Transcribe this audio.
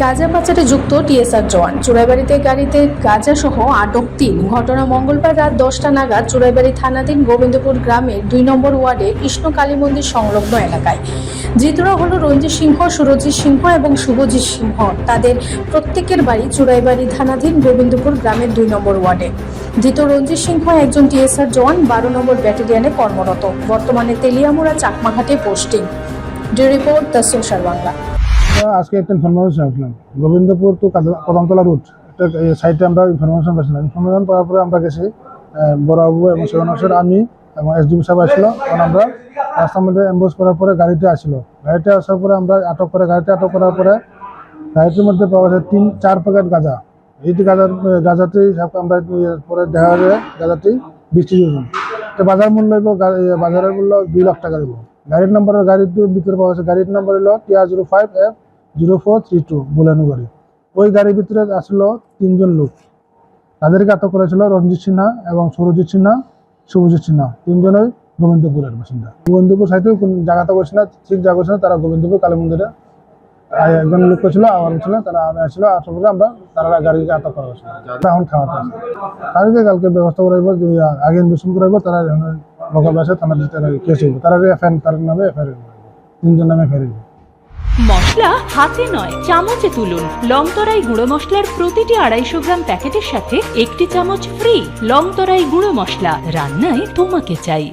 গাঁজা পাচারে যুক্ত টিএসআর জওয়ান। চুরাইবাড়িতে গাড়িতে গাঁজা সহ আটক ৩। ঘটনা মঙ্গলবার রাত ১০টা নাগাদ চুরাইবাড়ি থানাধীন গোবিন্দপুর গ্রামের ২ নম্বর ওয়ার্ডের কৃষ্ণ কালী মন্দির সংলগ্ন এলাকায়। ধৃতরা হল রঞ্জিত সিংহ, সুরজিৎ সিংহ এবং শুভজিৎ সিংহ। তাদের প্রত্যেকের বাড়ি চুরাইবাড়ি থানাধীন গোবিন্দপুর গ্রামের ২ নম্বর ওয়ার্ডে। ধৃত রঞ্জিত সিংহ একজন টিএসআর জওয়ান, ১২ নম্বর ব্যাটালিয়নে কর্মরত, বর্তমানে তেলিয়ামুড়া চাকমাঘাটে posting. Report the social Bangla. আজকে একটা ইনফরমেশন আসলাম গোবিন্দপুর টু কদমতলা রুট সাইডে আমরা ইনফরমেশন পাইছিলাম। ইনফরমেশন পাওয়ার পরে আমরা গেছি বড়বাবু এবং সেবনাসের আমি এবং এসডিএম সাহেব আসলো। তখন আমরা রাস্তার মধ্যে অ্যাম্বুশ করার পরে গাড়িতে আসলো। গাড়িতে আসার পরে আমরা গাড়িতে আটক করার পরে গাড়িটির মধ্যে পাওয়া যায় ৩-৪ প্যাকেট গাঁজা। এইটি গাঁজাতেই আমরা পরে দেখা যায় গাঁজাটি ২০ কেজি ওজন। তো বাজারের মূল্য ২ লাখ টাকা দেবো। গাড়ির নম্বরের গাড়িটির ভিতরে পাওয়া যাচ্ছে, গাড়ির নম্বর হলো TR05F0432 বুলেনো গাড়ি। ওই গাড়ির ভিতরে আসলো ৩ জন লোক। তাদেরকে আটক করেছিল রঞ্জিত সিনহা এবং সুরজিৎ সিনহা, শুভজিৎ সিনহা, ৩ জনই গোবিন্দপুরের বাসিন্দা। গোবিন্দপুর সাইডে কোন জায়গাতে করছে না, ঠিক জায়গা করছে না। তারা গোবিন্দপুর কালী মন্দিরে একজন লোক ছিল, আবার ছিল, তারা আসছিল। আসার পরে আমরা তারা গাড়িকে আটক করা হয়েছিল। এখন খাওয়াতে আছে তাদেরকে কালকে ব্যবস্থা করাইব, আগে ইনভেস্টমেন্ট করাইব। তারা লোকাল বাসে থানার কেস হইব। তারা তার নামে এফআইআর ৩ জন নামে এফআইআর। মশলা হাতে নয় চামচে তুলুন। লংতরাই গুঁড়ো মশলার প্রতিটি ২৫০ গ্রাম প্যাকেটের সাথে ১টি চামচ ফ্রি। লংতরাই গুঁড়ো মশলা, রান্নায় তোমাকে চাই।